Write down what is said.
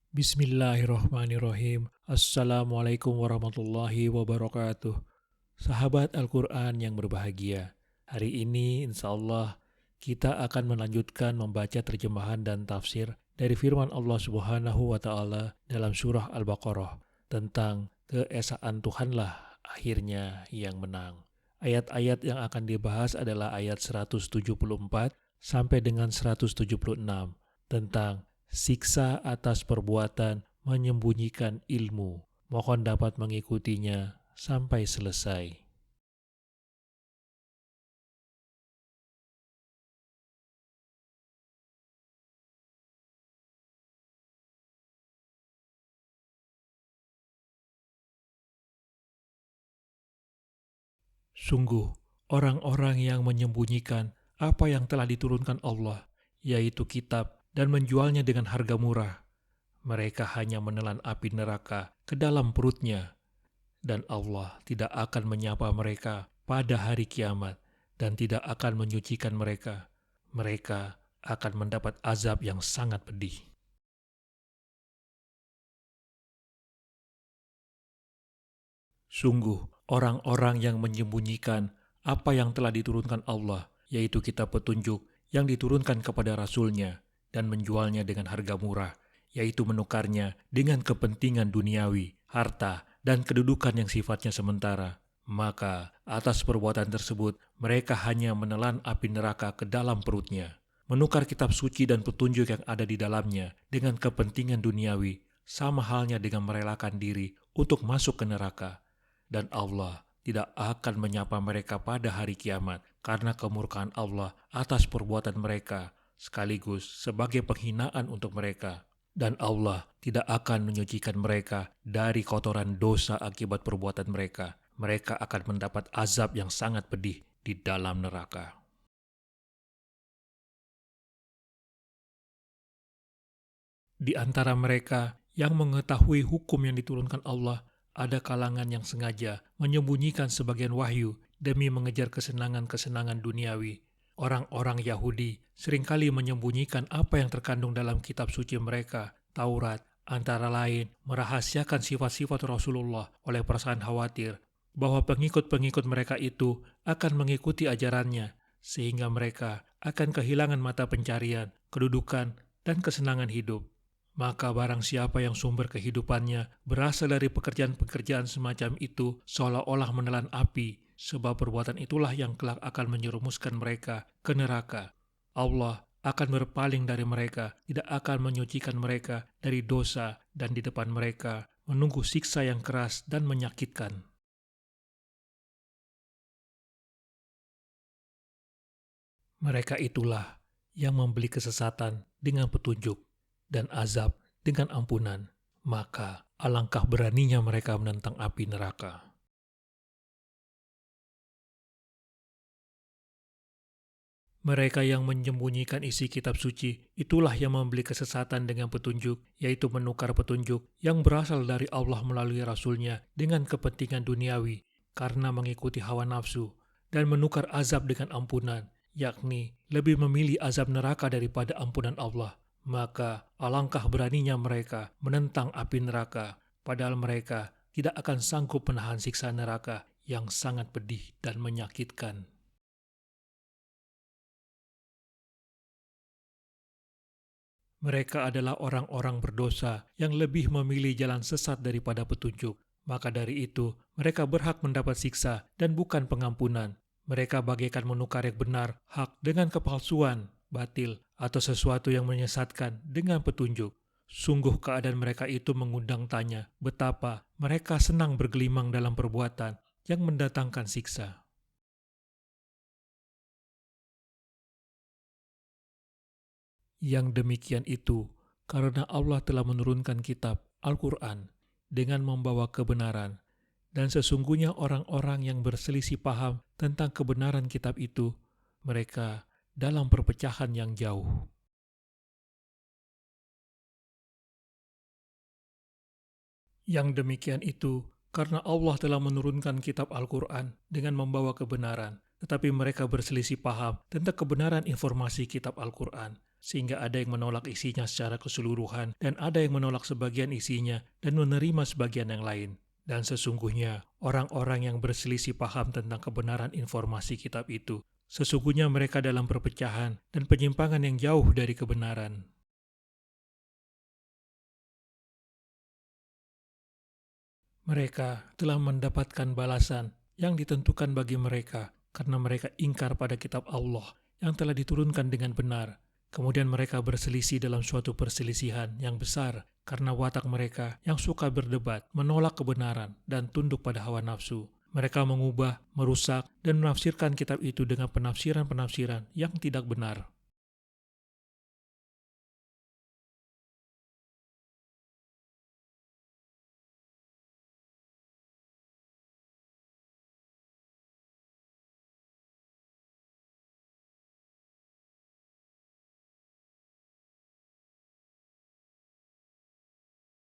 Bismillahirrahmanirrahim. Assalamualaikum warahmatullahi wabarakatuh. Sahabat Al-Quran yang berbahagia, hari ini insya Allah kita akan melanjutkan membaca terjemahan dan tafsir dari firman Allah Subhanahu wa Ta'ala dalam surah Al-Baqarah tentang keesaan Tuhanlah akhirnya yang menang. Ayat-ayat yang akan dibahas adalah ayat 174 sampai dengan 176 tentang siksa atas perbuatan menyembunyikan ilmu. Mohon dapat mengikutinya sampai selesai. Sungguh, orang-orang yang menyembunyikan apa yang telah diturunkan Allah, yaitu kitab, dan menjualnya dengan harga murah. Mereka hanya menelan api neraka ke dalam perutnya, dan Allah tidak akan menyapa mereka pada hari kiamat dan tidak akan menyucikan mereka. Mereka akan mendapat azab yang sangat pedih. Sungguh, orang-orang yang menyembunyikan apa yang telah diturunkan Allah, yaitu kitab petunjuk yang diturunkan kepada Rasul-Nya, dan menjualnya dengan harga murah, yaitu menukarnya dengan kepentingan duniawi, harta, dan kedudukan yang sifatnya sementara. Maka, atas perbuatan tersebut, mereka hanya menelan api neraka ke dalam perutnya. Menukar kitab suci dan petunjuk yang ada di dalamnya dengan kepentingan duniawi, sama halnya dengan merelakan diri untuk masuk ke neraka. Dan Allah tidak akan menyapa mereka pada hari kiamat karena kemurkaan Allah atas perbuatan mereka, sekaligus sebagai penghinaan untuk mereka. Dan Allah tidak akan menyucikan mereka dari kotoran dosa akibat perbuatan mereka. Mereka akan mendapat azab yang sangat pedih di dalam neraka. Di antara mereka yang mengetahui hukum yang diturunkan Allah, ada kalangan yang sengaja menyembunyikan sebagian wahyu demi mengejar kesenangan-kesenangan duniawi. Orang-orang Yahudi seringkali menyembunyikan apa yang terkandung dalam kitab suci mereka, Taurat, antara lain merahasiakan sifat-sifat Rasulullah oleh perasaan khawatir bahwa pengikut-pengikut mereka itu akan mengikuti ajarannya, sehingga mereka akan kehilangan mata pencarian, kedudukan, dan kesenangan hidup. Maka barang siapa yang sumber kehidupannya berasal dari pekerjaan-pekerjaan semacam itu seolah-olah menelan api, sebab perbuatan itulah yang kelak akan menyerumuskan mereka ke neraka. Allah akan berpaling dari mereka, tidak akan menyucikan mereka dari dosa, dan di depan mereka menunggu siksa yang keras dan menyakitkan. Mereka itulah yang membeli kesesatan dengan petunjuk dan azab dengan ampunan, maka alangkah beraninya mereka menentang api neraka. Mereka yang menyembunyikan isi kitab suci, itulah yang membeli kesesatan dengan petunjuk, yaitu menukar petunjuk yang berasal dari Allah melalui Rasul-Nya dengan kepentingan duniawi, karena mengikuti hawa nafsu, dan menukar azab dengan ampunan, yakni lebih memilih azab neraka daripada ampunan Allah. Maka alangkah beraninya mereka menentang api neraka, padahal mereka tidak akan sanggup menahan siksa neraka yang sangat pedih dan menyakitkan. Mereka adalah orang-orang berdosa yang lebih memilih jalan sesat daripada petunjuk. Maka dari itu, mereka berhak mendapat siksa dan bukan pengampunan. Mereka bagaikan menukar yang benar, hak dengan kepalsuan, batil, atau sesuatu yang menyesatkan dengan petunjuk. Sungguh keadaan mereka itu mengundang tanya betapa mereka senang bergelimang dalam perbuatan yang mendatangkan siksa. Yang demikian itu karena Allah telah menurunkan kitab Al-Quran dengan membawa kebenaran, dan sesungguhnya orang-orang yang berselisih paham tentang kebenaran kitab itu, mereka dalam perpecahan yang jauh. Yang demikian itu karena Allah telah menurunkan kitab Al-Quran dengan membawa kebenaran, tetapi mereka berselisih paham tentang kebenaran informasi kitab Al-Quran. sehingga ada yang menolak isinya secara keseluruhan dan ada yang menolak sebagian isinya dan menerima sebagian yang lain. Dan sesungguhnya, orang-orang yang berselisih paham tentang kebenaran informasi kitab itu, sesungguhnya mereka dalam perpecahan dan penyimpangan yang jauh dari kebenaran. Mereka telah mendapatkan balasan yang ditentukan bagi mereka karena mereka ingkar pada kitab Allah yang telah diturunkan dengan benar. Kemudian mereka berselisih dalam suatu perselisihan yang besar karena watak mereka yang suka berdebat, menolak kebenaran, dan tunduk pada hawa nafsu. Mereka mengubah, merusak, dan menafsirkan kitab itu dengan penafsiran-penafsiran yang tidak benar.